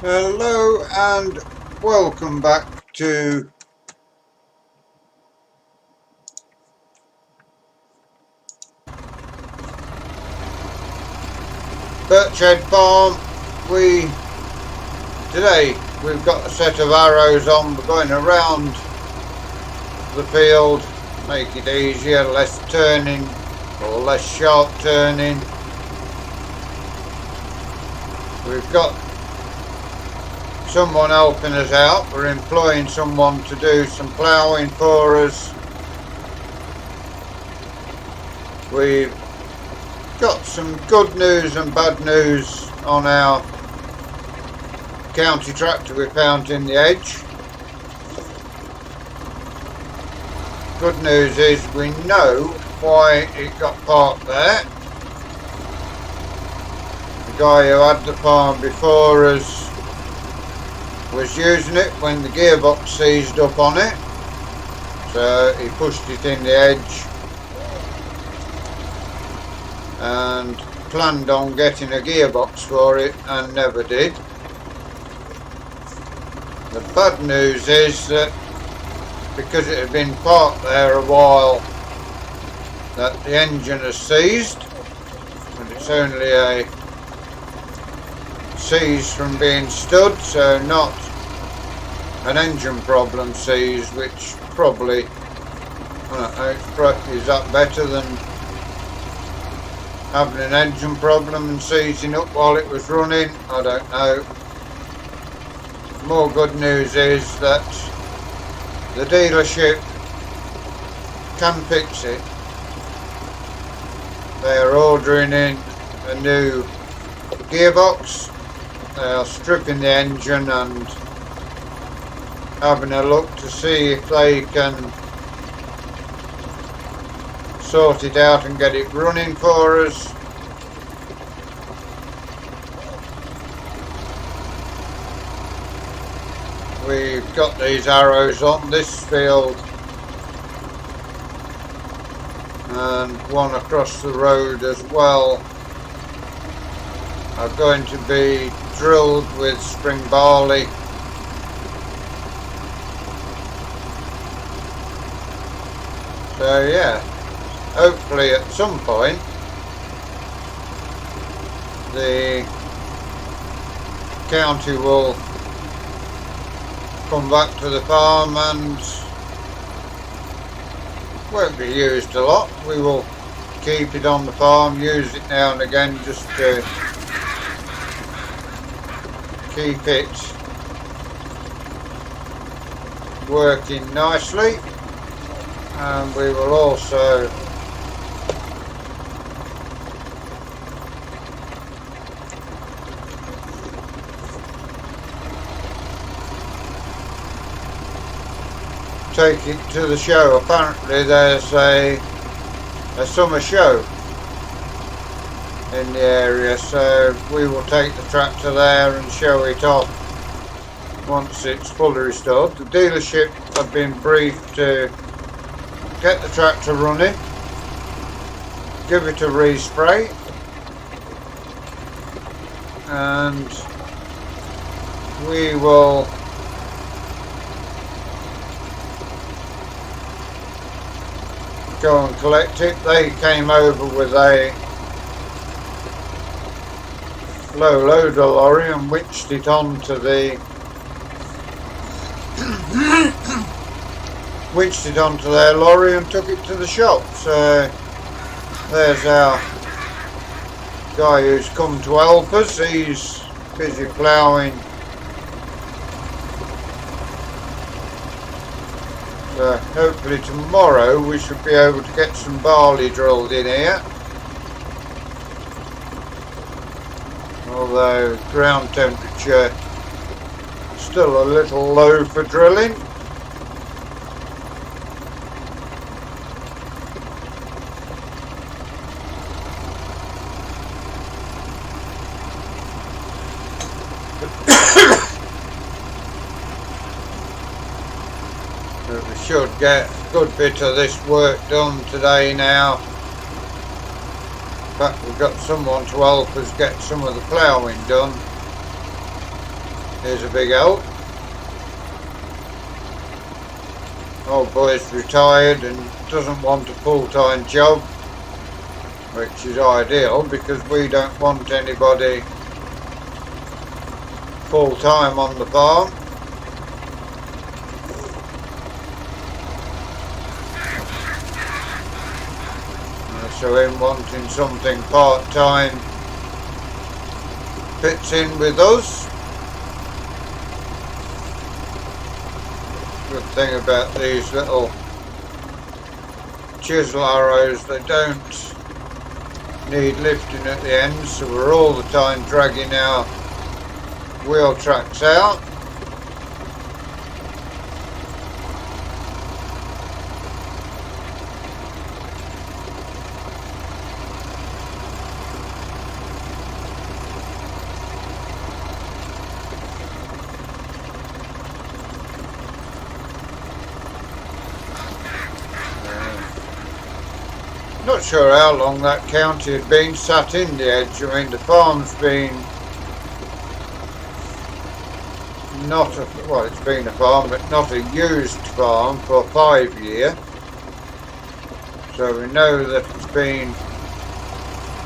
Hello and welcome back to Birchhead Farm. Today we've got a set of arrows on. We're going around the field, make it easier, less turning or less sharp turning. We've got someone helping us out. We're employing someone to do some ploughing for us. We've got some good news and bad news on our county tractor we found in the edge. Good news is we know why it got parked there. The guy who had the farm before us was using it when the gearbox seized up on it, so he pushed it in the edge and planned on getting a gearbox for it and never did. The bad news is that because it had been parked there a while, that the engine has seized, and it's only a seize from being stood, so not an engine problem seize, which probably, I don't know, is that better than having an engine problem and seizing up while it was running? I don't know. More good news is that the dealership can fix it. They are ordering in a new gearbox. They are stripping the engine and having a look to see if they can sort it out and get it running for us. We've got these arrows on this field and one across the road as well are going to be drilled with spring barley. So yeah, hopefully at some point the county will come back to the farm and won't be used a lot. We will keep it on the farm, use it now and again just to keep it working nicely, and we will also take it to the show. Apparently there's a summer show in the area, so we will take the tractor there and show it off once it's fully restored. The dealership have been briefed to get the tractor running, give it a respray, and we will go and collect it. They came over with a low loader lorry and winched it onto their lorry and took it to the shop. So there's our guy who's come to help us. He's busy ploughing. So hopefully tomorrow we should be able to get some barley drilled in here. Although ground temperature still a little low for drilling. But we should get a good bit of this work done today now. In fact, we've got someone to help us get some of the ploughing done. is a big help. Old boy's retired and doesn't want a full-time job, which is ideal because we don't want anybody full-time on the farm. So him wanting something part-time fits in with us. Good thing about these little chisel arrows, they don't need lifting at the ends, so we're all the time dragging our wheel tracks out. Not sure how long that county had been sat in the edge. I mean, the farm's been well, it's been a farm, but not a used farm for 5 years. So we know that it's been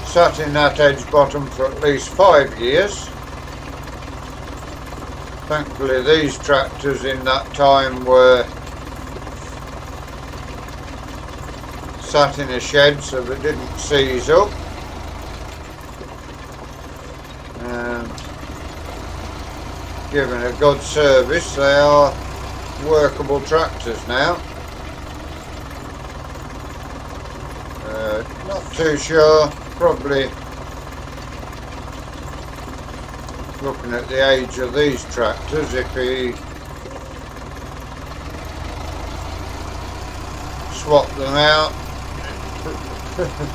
sat in that edge bottom for at least 5 years. Thankfully, these tractors in that time were sat in a shed so they didn't seize up. And given a good service, they are workable tractors now. Not too sure, probably looking at the age of these tractors, if he swapped them out,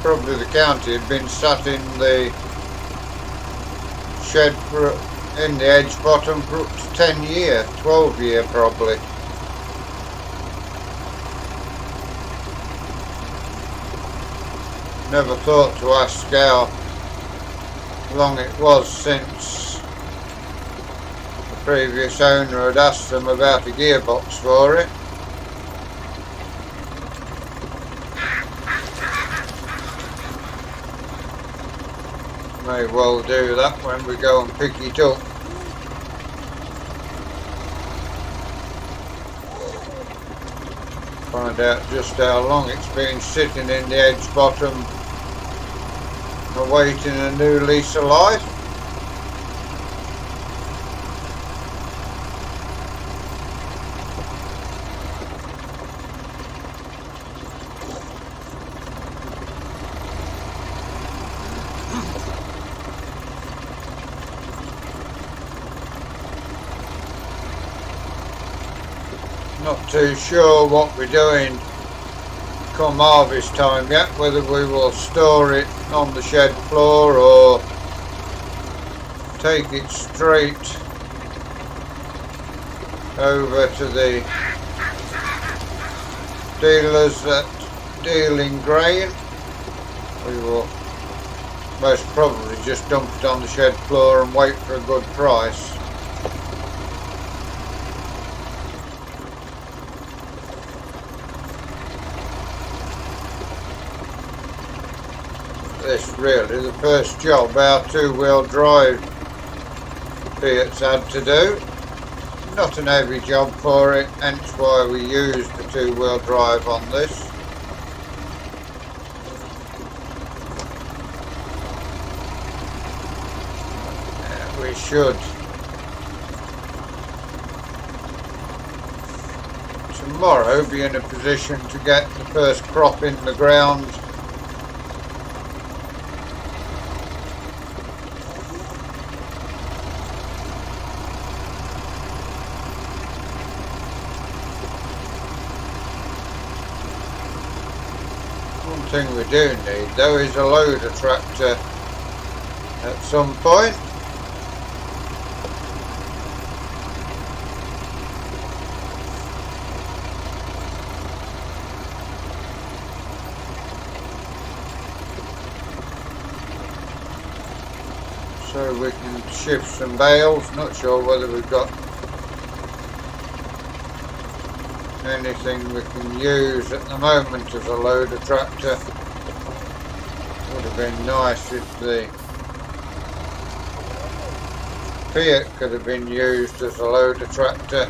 probably the county had been sat in the shed in the edge bottom for up to 10 years, 12 years probably. Never thought to ask how long it was since the previous owner had asked them about a gearbox for it. May well do that when we go and pick it up. Find out just how long it's been sitting in the edge bottom, awaiting a new lease of life. Not too sure what we're doing come harvest time yet, whether we will store it on the shed floor or take it straight over to the dealers that deal in grain. We will most probably just dump it on the shed floor and wait for a good price. This really the first job our two-wheel drive Fiat's had to do. Not an heavy job for it, hence why we use the two-wheel drive on this. We should tomorrow be in a position to get the first crop in the ground. One thing we do need though is a loader tractor at some point. so we can shift some bales. Not sure whether we've got anything we can use at the moment as a loader tractor. Would have been nice if the Fiat could have been used as a loader tractor.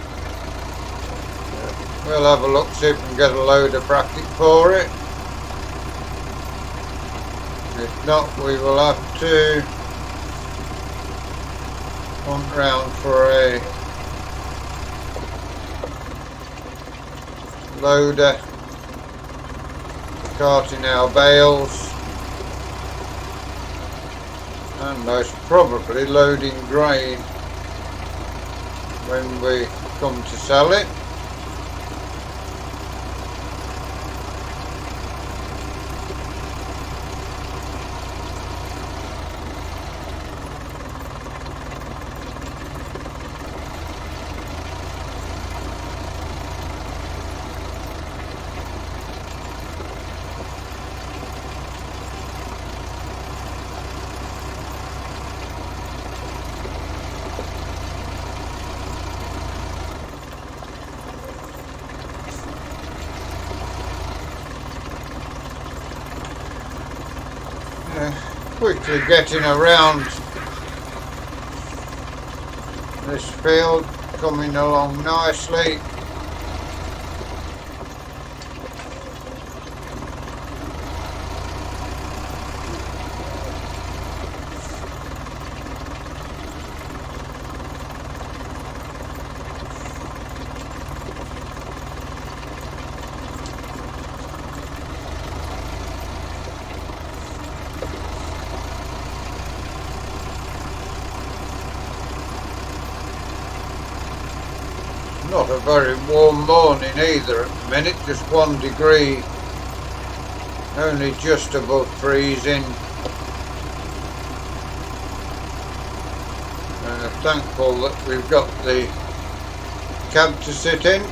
We'll have a look, see if we can get a loader bracket for it. If not, we will have to hunt round for a loader carting our bales, and most probably loading grain when we come to sell it. Quickly getting around this field, coming along nicely. Not a very warm morning either at the minute, just 1 degree, only just above freezing. Thankful that we've got the cab to sit in.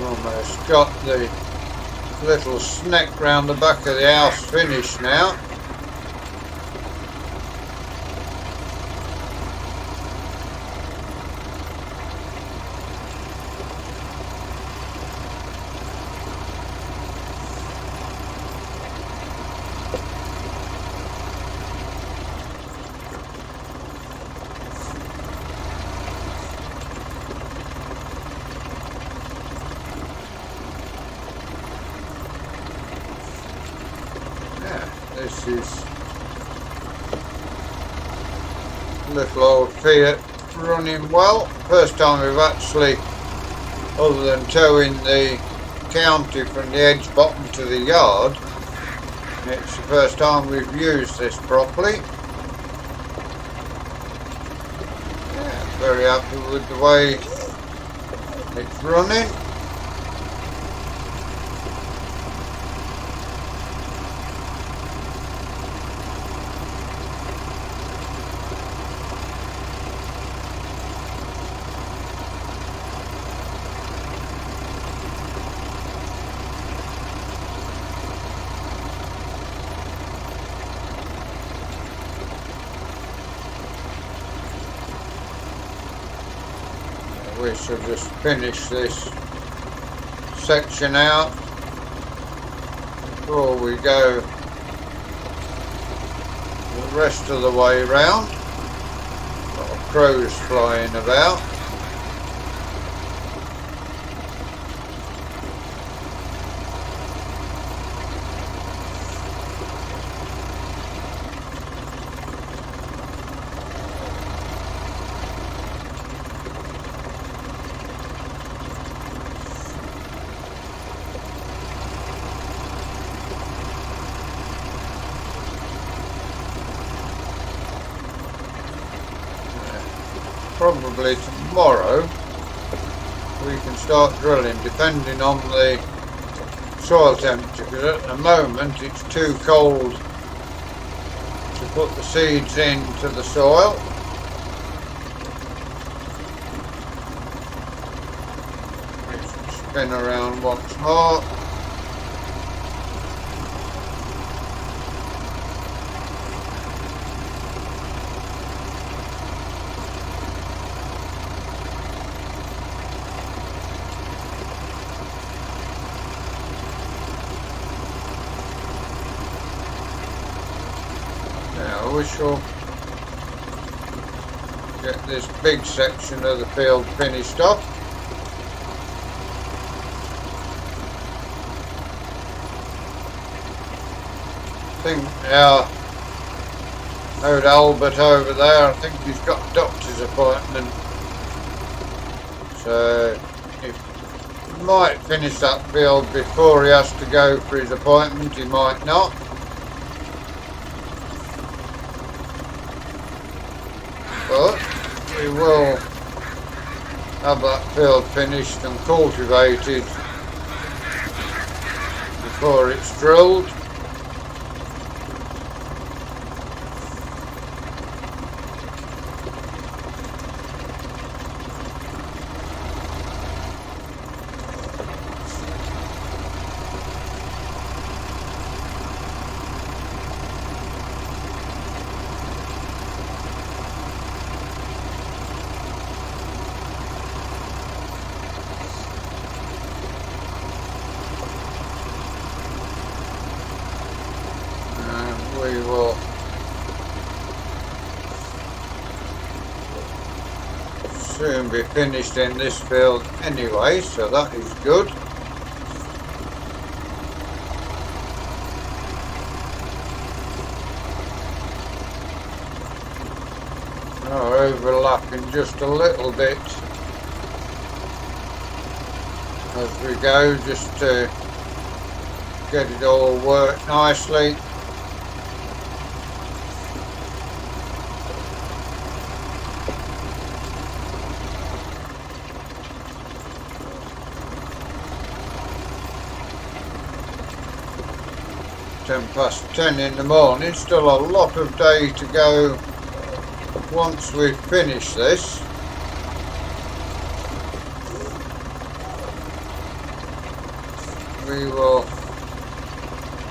Almost got the little sneck round the back of the house finished now. This is little old Fiat running well. First time we've actually, other than towing the county from the edge bottom to the yard, it's the first time we've used this properly. Yeah, very happy with the way it's running. We shall just finish this section out before we go the rest of the way round. A lot of crows flying about. probably tomorrow we can start drilling, depending on the soil temperature, because at the moment it's too cold to put the seeds into the soil. Spin around once more. Now we shall get this big section of the field finished off. I think old Albert over there, I think he's got a doctor's appointment, so he might finish that field before he has to go for his appointment, he might not. But we will have that field finished and cultivated before it's drilled. We will soon be finished in this field anyway, so that is good. Now overlapping just a little bit as we go, just to get it all worked nicely. Past 10 in the morning, still a lot of day to go once we finish this. We will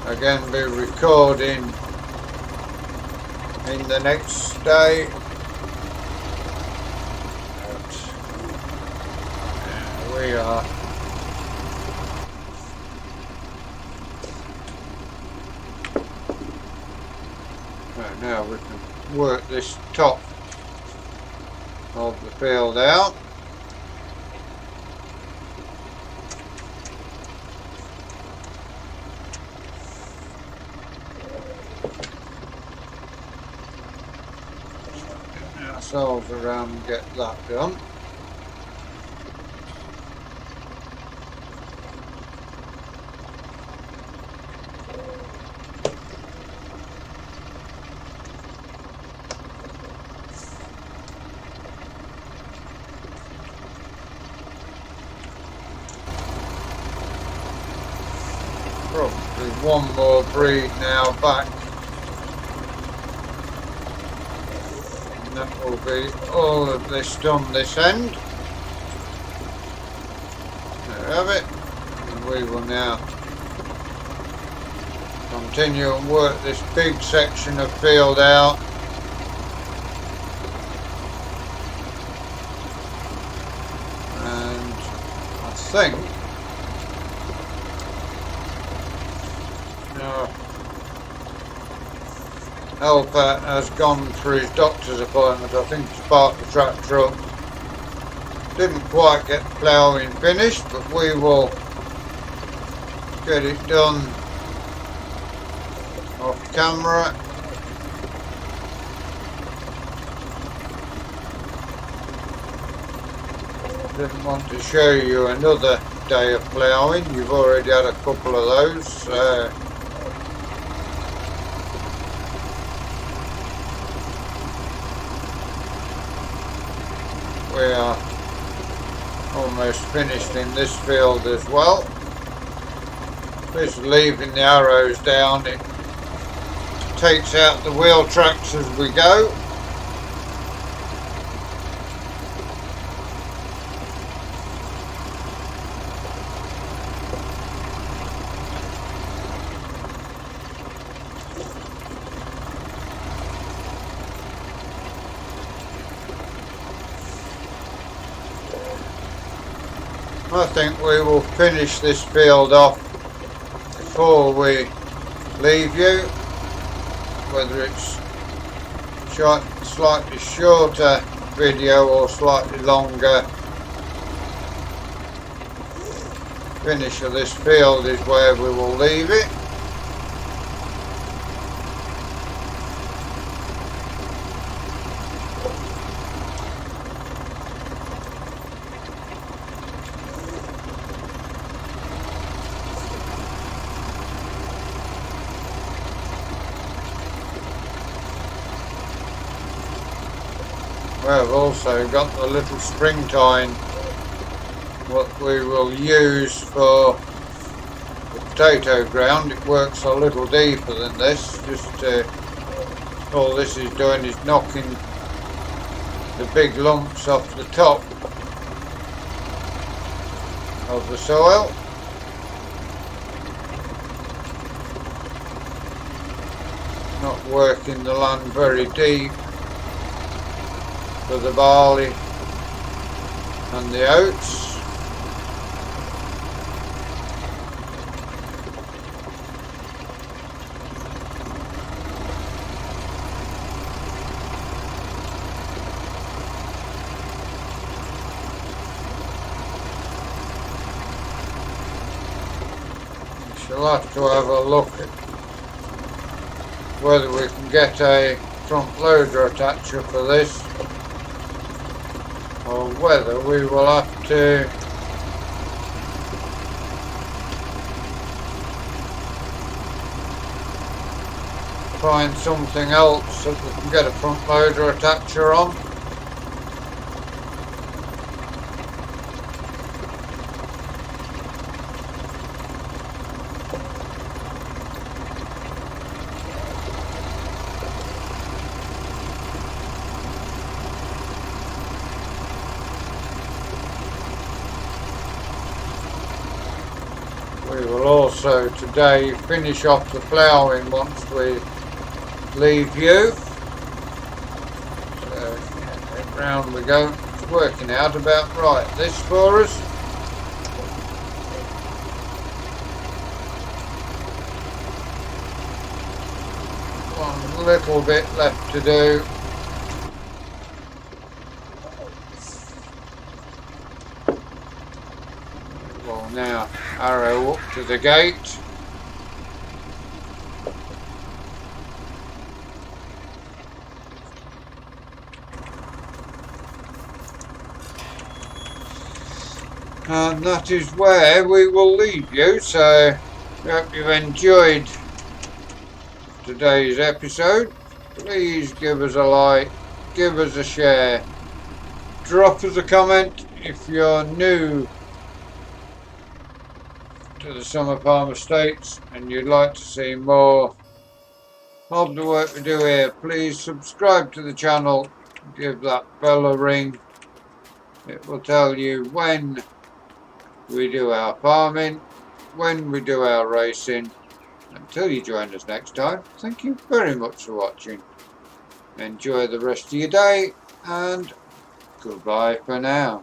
again be recording in the next day. But we are now we can work this top of the field out. Get ourselves around and get that done. Probably one more breed now back, and that will be all of this done this end. There we have it, and we will now continue and work this big section of field out. And I think helper has gone for his doctor's appointment. I think to park the tractor up. Didn't quite get the ploughing finished, but we will get it done off camera. Didn't want to show you another day of ploughing. You've already had a couple of those. we are almost finished in this field as well. Just leaving the arrows down, it takes out the wheel tracks as we go. I think we will finish this field off before we leave you, whether it's slightly shorter video or slightly longer. Finish of this field is where we will leave it. We've also got the little spring tine, what we will use for the potato ground. It works a little deeper than this. All this is doing is knocking the big lumps off the top of the soil. Not working the land very deep for the barley and the oats. We shall have to have a look at whether we can get a front loader attacher for this, or whether we will have to find something else that we can get a front loader attacher on. We will also today finish off the ploughing once we leave you. So round we go. It's working out about right this for us. One little bit left to do. Well, now arrow up to the gate. And that is where we will leave you. So I hope you've enjoyed today's episode. Please give us a like, give us a share, drop us a comment if you're new to the Summer Farm Estates and you'd like to see more of the work we do here. Please subscribe to the channel, give that bell a ring. It will tell you when we do our farming, when we do our racing. Until you join us next time, thank you very much for watching. Enjoy the rest of your day and goodbye for now.